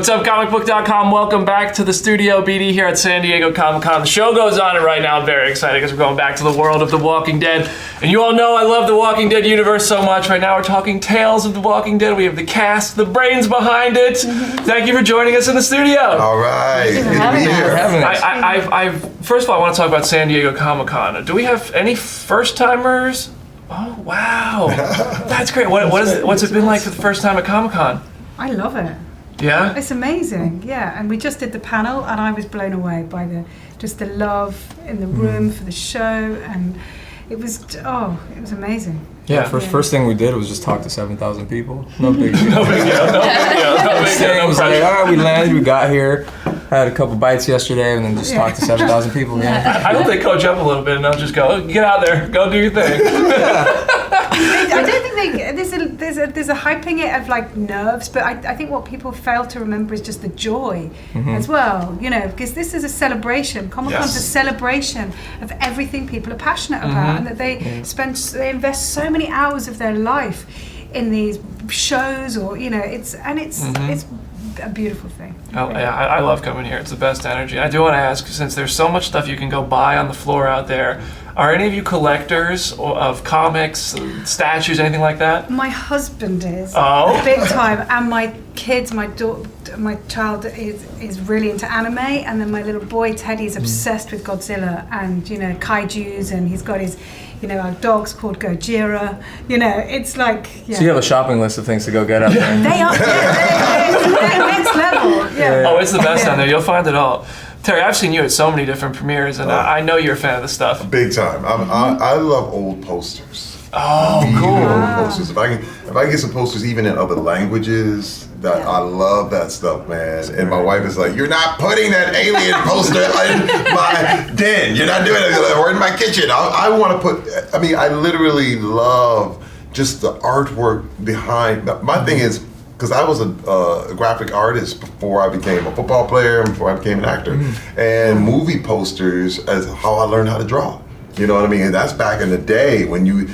What's up, Comicbook.com? Welcome back to the studio. BD here at San Diego Comic-Con. The show goes on, and right now I'm very excited because we're going back to the world of The Walking Dead. And you all know I love The Walking Dead universe so much. Right now we're talking tales of The Walking Dead. We have the cast, the brains behind it. Thank you for joining us in the studio. All right. Good to be here. First of all, I want to talk about San Diego Comic-Con. Do we have any first-timers? Oh, wow. That's great. What's it been like for the first time at Comic-Con? I love it. Yeah? It's amazing, yeah. And we just did the panel and I was blown away by the love in the room for the show, and it was amazing. Yeah, first thing we did was just talk to 7,000 people. No big deal. No big deal. It was like, all right, we landed, we got here, had a couple bites yesterday, and then just talked to 7,000 people again. I hope they coach up a little bit and they'll just go, get out there, go do your thing. I don't think there's a hyping it of like nerves, but I think what people fail to remember is just the joy as well, because this is a celebration. Comic-Con's a celebration of everything people are passionate about, and that they invest so many hours of their life in these shows, or it's a beautiful thing. Oh, yeah, I love coming here. It's the best energy. I do want to ask, since there's so much stuff you can go buy on the floor out there, are any of you collectors of comics, statues, anything like that? My husband is. Oh. Big time. And my kids, my child is really into anime, and then my little boy Teddy is obsessed with Godzilla and kaijus, and he's got his our dog's called Gojira. It's like So you have a shopping list of things to go get up there. They are they're next level. Yeah. Oh, it's the best down there. You'll find it all. Terry, I've seen you at so many different premieres, and I know you're a fan of the stuff. Big time. I love old posters. Oh, cool. Old posters. If I can get some posters even in other languages, I love that stuff, man. And my wife is like, "You're not putting that alien poster in my den. You're not doing it, or in my kitchen." I want to put. I literally love just the artwork behind. My thing is, because I was a graphic artist before I became a football player and before I became an actor, and movie posters as how I learned how to draw. You know what I mean? And that's back in the day when you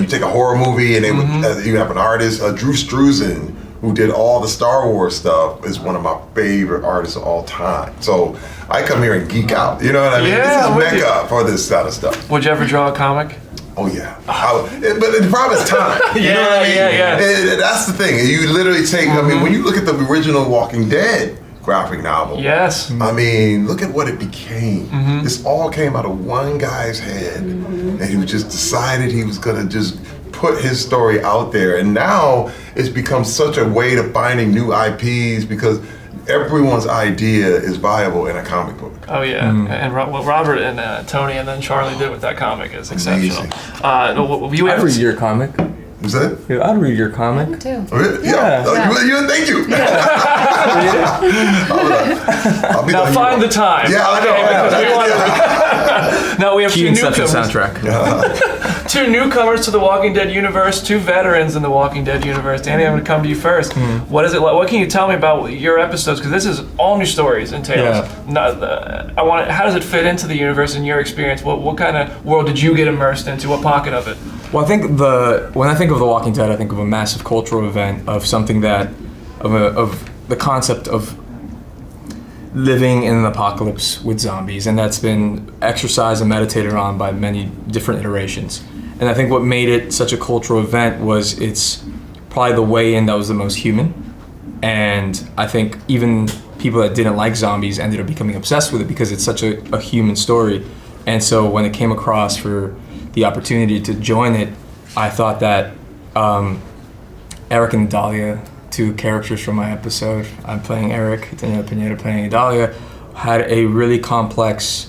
take a horror movie and you have an artist, Drew Struzan, who did all the Star Wars stuff, is one of my favorite artists of all time. So I come here and geek out. You know what I mean? Yeah, this is mecca for this kind of stuff. Would you ever draw a comic? Oh yeah, but the problem is time. You know what I mean? Yeah. And that's the thing. You literally take. When you look at the original Walking Dead graphic novel. Yes. Look at what it became. This all came out of one guy's head, and he just decided he was gonna just put his story out there. And now it's become such a way to finding new IPs because everyone's idea is viable in a comic book. Oh yeah, and what Robert and Tony and then Charlie did with that comic is exceptional. I'd read your comic. Is that? Yeah, I'd read your comic. Me too. Really? Yeah. Thank you. I'll be Now find the time. Yeah, I know. Now we have Key two Inception newcomers. soundtrack. Two newcomers to the Walking Dead universe, two veterans in the Walking Dead universe. Danny, I'm going to come to you first. What is it like? What can you tell me about your episodes? Because this is all new stories and tales. How does it fit into the universe in your experience? What kind of world did you get immersed into? What pocket of it? Well, I think when I think of The Walking Dead, I think of a massive cultural event of something of the concept of living in an apocalypse with zombies, and that's been exercised and meditated on by many different iterations. And I think what made it such a cultural event was it's probably the way in that was the most human. And I think even people that didn't like zombies ended up becoming obsessed with it because it's such a human story. And so when it came across for the opportunity to join it, I thought that Eric and Dahlia, two characters from my episode, I'm playing Eric, Daniela Pineda playing Dahlia, had a really complex,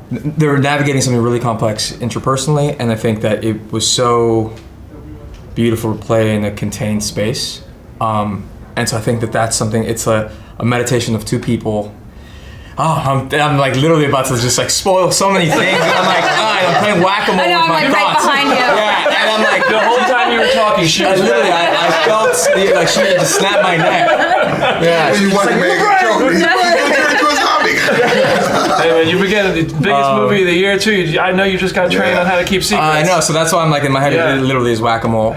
they were navigating something really complex interpersonally, and I think that it was so beautiful to play in a contained space. And so I think that that's something, it's a meditation of two people. I'm like literally about to just like spoil so many things, and I'm like, I'm playing whack-a-mole with my like thoughts. right behind you. Yeah, and I'm like, The whole time you were talking, she was literally, I felt like she just snapped my neck. Yeah, You want to make a joke. He's going to turn into a zombie. Hey man, you forget the biggest movie of the year too. I know you just got trained on how to keep secrets. I know, so that's why I'm like in my head. It literally is whack-a-mole.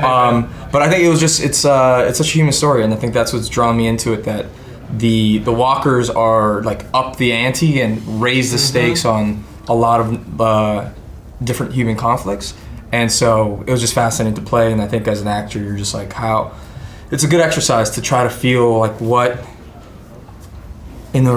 But I think it was just it's such a human story, and I think that's what's drawn me into it. That the walkers are like up the ante and raise the stakes on a lot of different human conflicts, and so it was just fascinating to play. And I think as an actor, you're just like how it's a good exercise to try to feel like what. In the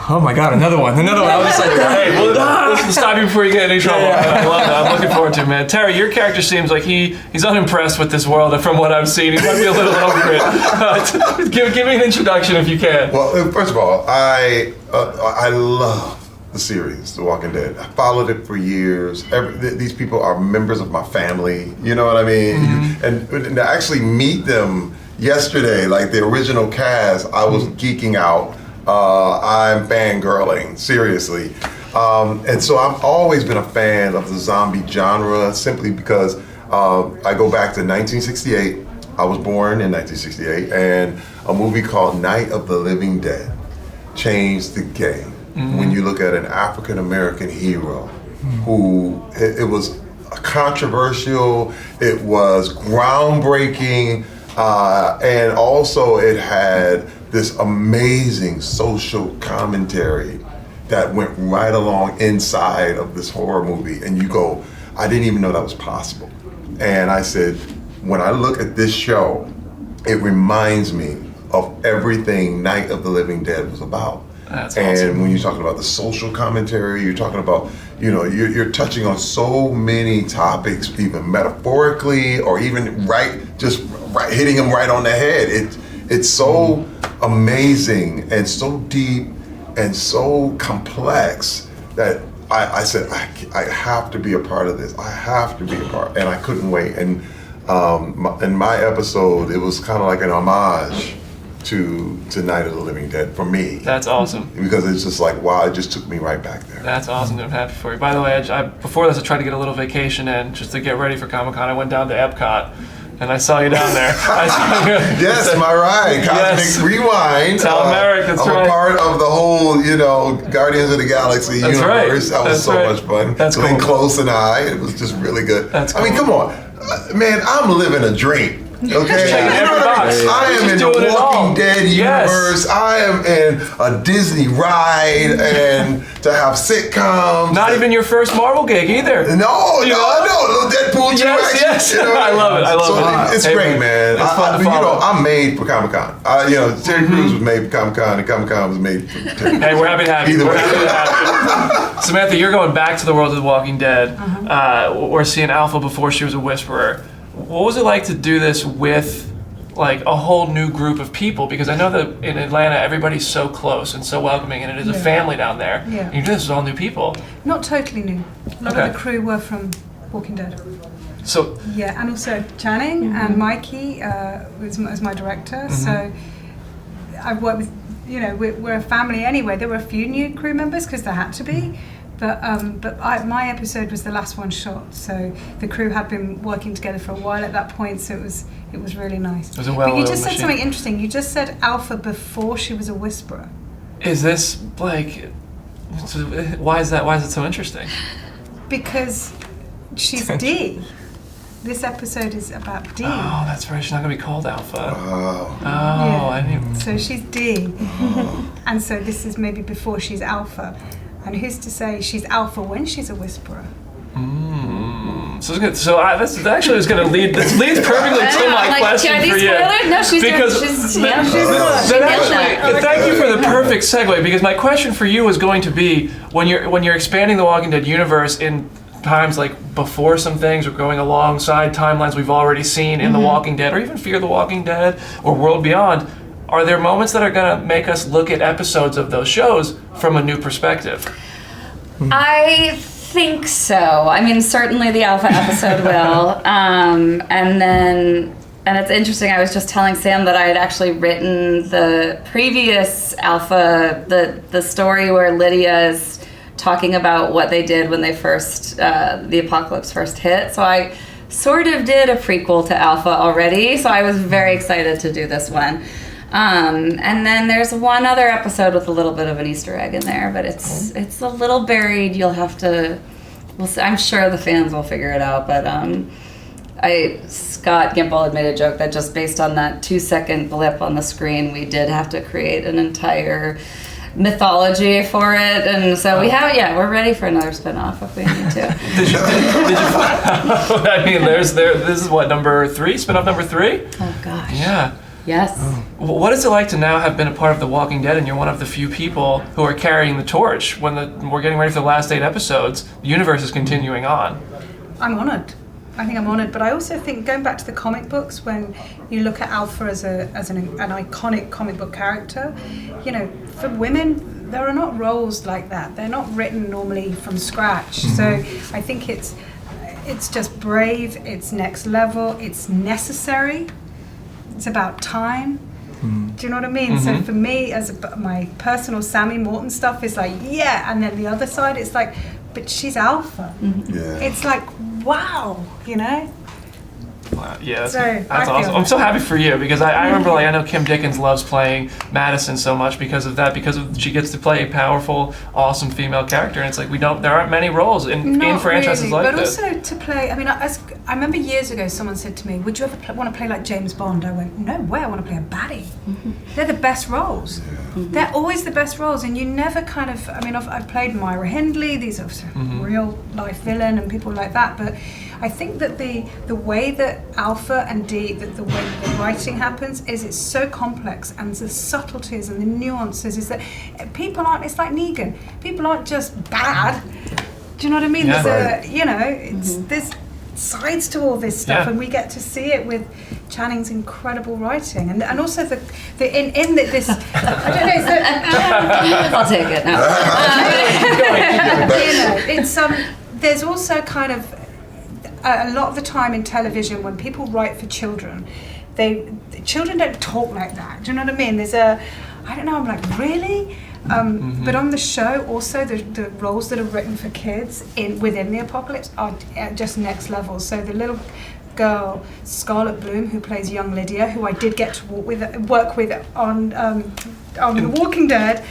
oh my god, another one. I was just like, hey, well, listen, stop you before you get in any trouble. I love that. I'm looking forward to it, man. Terry, your character seems like he's unimpressed with this world, and from what I've seen, he might be a little over it. Give me an introduction if you can. Well, first of all, I love the series, The Walking Dead. I followed it for years. These people are members of my family. You know what I mean? And to actually meet them yesterday, like the original cast, I was geeking out. I'm fangirling, seriously. And so I've always been a fan of the zombie genre simply because I go back to 1968. I was born in 1968, and a movie called Night of the Living Dead changed the game. When you look at an African-American hero who, it was controversial, it was groundbreaking, and also it had this amazing social commentary that went right along inside of this horror movie. And you go, I didn't even know that was possible. And I said, when I look at this show, it reminds me of everything Night of the Living Dead was about. That's and awesome. when you're talking about the social commentary, you're talking about, you're touching on so many topics, even metaphorically, or even hitting them right on the head. It's so amazing and so deep and so complex that I said, I have to be a part of this. I have to be a part, and I couldn't wait. And in my episode, it was kind of like an homage to Night of the Living Dead for me. That's awesome. Because it's just like, wow, it just took me right back there. That's awesome. I'm happy for you. By the way, before this, I tried to get a little vacation in just to get ready for Comic-Con. I went down to Epcot. And I saw you down there. Yes, my ride. Cosmic Rewind. Tell Merrick, that's right. I'm a part of the whole, Guardians of the Galaxy universe. Right. That was so much fun. That's Glenn cool. Close and it was just really good. That's cool. I mean, come on. Man, I'm living a dream. Okay, checking every box. I am in the Walking Dead universe. I am in a Disney ride, and to have sitcoms. Not even your first Marvel gig either. No, Deadpool 2 action. Yes. I love it. It's great, man. It's fun to follow. I'm made for Comic-Con. Terry Crews was made for Comic-Con, and Comic-Con was made for Terry. Hey, we're happy to have you. Either way. Happy to have you. Samantha, you're going back to the world of The Walking Dead. We're seeing Alpha before she was a Whisperer. What was it like to do this with like a whole new group of people? Because I know that in Atlanta, everybody's so close and so welcoming, and it is a family down there. Yeah. And you do this with all new people. Not totally new. A lot of the crew were from Walking Dead. So yeah, and also Channing and Mikey was my director. So I've worked with, we're a family anyway. There were a few new crew members because there had to be. But my episode was the last one shot, so the crew had been working together for a while at that point, so it was really nice. It was a but you just machine. said something interesting. You just said Alpha before she was a Whisperer. Is this like, why is that? Why is it so interesting? Because she's D. This episode is about D. Oh, that's right. She's not going to be called Alpha. Oh. Yeah. I didn't even... So she's D. And so this is maybe before she's Alpha. And who's to say she's Alpha when she's a Whisperer? So this actually is going to lead. This leads perfectly to my question for you. No, she's thank you for the perfect segue, because my question for you was going to be when you're expanding the Walking Dead universe in times like before some things or going alongside timelines we've already seen in The Walking Dead, or even Fear the Walking Dead or World Beyond. Are there moments that are going to make us look at episodes of those shows from a new perspective? I think so. I mean, certainly the Alpha episode will. And it's interesting, I was just telling Sam that I had actually written the previous Alpha, the story where Lydia is talking about what they did when they first, the apocalypse first hit. So I sort of did a prequel to Alpha already, so I was very excited to do this one. And then there's one other episode with a little bit of an Easter egg in there, but it's a little buried. You'll have to. I'm sure the fans will figure it out, but Scott Gimple had made a joke that just based on that 2-second blip on the screen, we did have to create an entire mythology for it, and so we're ready for another spin-off if we need to. Did you I mean, this is what, number 3? Spin-off number 3? Oh gosh. Yeah. Yes. What is it like to now have been a part of The Walking Dead, and you're one of the few people who are carrying the torch when we're getting ready for the last 8 episodes? The universe is continuing on. I'm honoured. I think I'm honoured, but I also think going back to the comic books, when you look at Alpha as an iconic comic book character, you know, for women there are not roles like that. They're not written normally from scratch. So I think it's just brave. It's next level. It's necessary. It's about time. Do you know what I mean? So for me, my personal Sammy Morton stuff is like, yeah, and then the other side, it's like, but she's Alpha. Yeah. It's like, wow, you know? Wow, yeah, that's I feel awesome. I'm so happy for you, because I remember, like, I know Kim Dickens loves playing Madison so much because of that, she gets to play a powerful, awesome female character, and it's like there aren't many roles in franchises really, like but this. But also to play, I mean, I remember years ago someone said to me, would you ever want to play like James Bond? I went, no way, I want to play a baddie. They're the best roles. They're always the best roles, and you never kind of, I mean, I've played Myra Hindley, these are real life villain and people like that, but I think that the way that Alpha and D, that the way the writing happens, is it's so complex, and the subtleties and the nuances is that people aren't, it's like Negan, people aren't just bad. Do you know what I mean? Yeah. There's sides to all this stuff, and we get to see it with Channing's incredible writing, and also this I don't know, is that, I'll take it now. it's there's also kind of a lot of the time in television when people write for children, children don't talk like that. Do you know what I mean? I don't know, I'm like, really? But on the show also, the roles that are written for kids within the Apocalypse are just next level. So the little girl Scarlet Bloom, who plays young Lydia, who I did get to work with on The Walking Dead,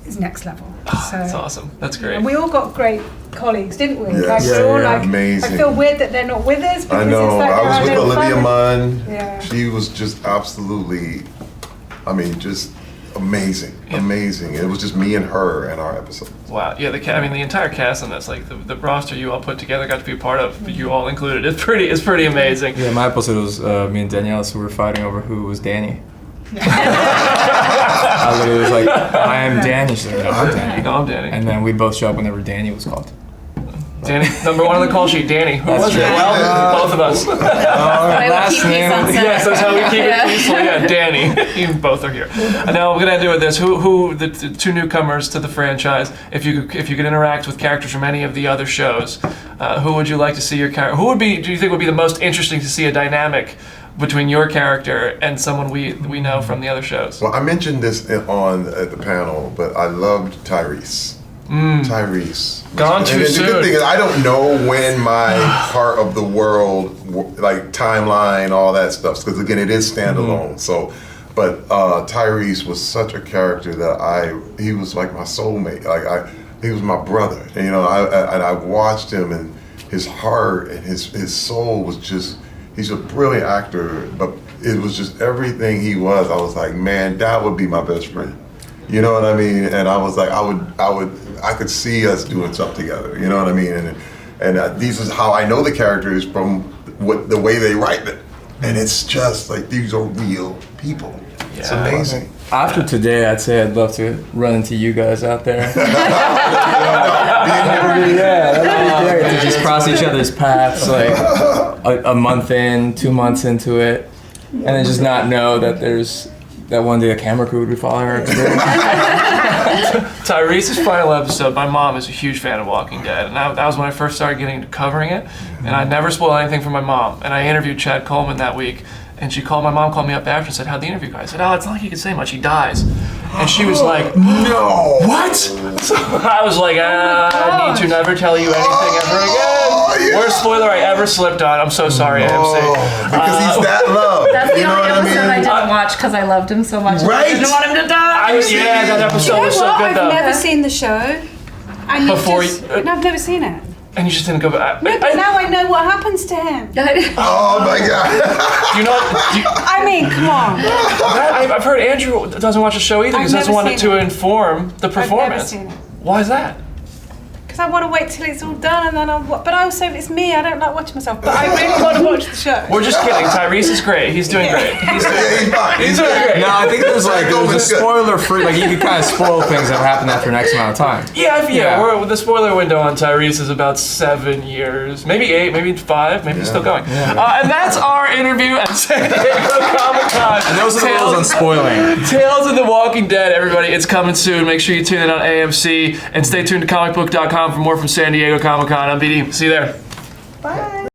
is next level. So That's awesome. That's great. and we all got great colleagues, didn't we? Yes. We're all like, amazing. I feel weird that they're not with us because I know. it's like I was with they're Olivia fun. Munn. Yeah. She was just absolutely, I mean, just amazing. Amazing. It was just me and her in our episode. Wow. Yeah, the entire cast on this, like the roster you all put together, got to be a part of, you all included. It's pretty amazing. Yeah, my episode was me and Danielle, so we were fighting over who was Danny. I literally was like, I am Danny. She's like, no, I'm Danny. No, I'm Danny. And then we both show up whenever Danny was called. Danny, number 1 on the call sheet, Danny. Who was it? right. Well, both of us. Last name. Yes, that's how we keep it peaceful. Yeah, Danny. You both are here. And now we're gonna end it with this. Who the 2 newcomers to the franchise? If you could interact with characters from any of the other shows, who would you like to see your character? Do you think would be the most interesting to see a dynamic between your character and someone we know from the other shows? Well, I mentioned this at the panel, but I loved Tyrese. Tyrese. Gone too and soon. The good thing is I don't know when my part of the world, like timeline, all that stuff, because again, it is standalone. So, but Tyrese was such a character that he was like my soulmate. He was my brother. And, you know, I watched him, and his heart and his soul was just. He's a brilliant actor, but it was just everything he was. I was like, man, that would be my best friend. You know what I mean? And I was like, I could see us doing something together. You know what I mean? And this is how I know the characters from the way they write them. And it's just like, these are real people. It's amazing. After today, I'd say I'd love to run into you guys out there. Yeah, that'd be great to just cross each other's paths, like a month in, 2 months into it, and then just not know that there's that one day a camera crew would be following her. Tyrese's final episode, my mom is a huge fan of Walking Dead, and that was when I first started getting into covering it, and I never spoiled anything from my mom. And I interviewed Chad Coleman that week, and my mom called me up after and said, how'd the interview go? I said, it's not like you can say much, he dies. And she was like, No! what? So I was like, I need to never tell you anything ever again. Yeah. Worst spoiler I ever slipped on. I'm so sorry, AMC. Because he's that loved. That's the You know only what I episode I mean? didn't watch because I loved him so much. Right? I didn't want him to die. Yeah, that Do episode you know was so what? good I've though. never seen the show. And Before no, I've never seen it. And you just didn't go back. No, but now I know what happens to him. Oh my God. Do you know? I mean, come on. I've heard Andrew doesn't watch the show either because he I've doesn't never want it seen to it. inform the performance. seen it. Why is that? Because I want to wait till it's all done and then I'll. But also, it's me. I don't like watching myself. But I really want to watch the show. We're just kidding. Tyrese is great. He's doing great. He's doing Yeah, he's fine. He's doing great. No, I think there's a Goldman's good. spoiler free. Like you can kind of spoil things that happen after an X amount of time. Yeah. The spoiler window on Tyrese is about 7 years, maybe 8, maybe 5, maybe he's still going. And that's our interview at San Diego Comic-Con. And those are the rules on spoiling. Tales of the Walking Dead, everybody. It's coming soon. Make sure you tune in on AMC and stay tuned to Comicbook.com for more from San Diego Comic-Con. I'm BD. See you there. Bye.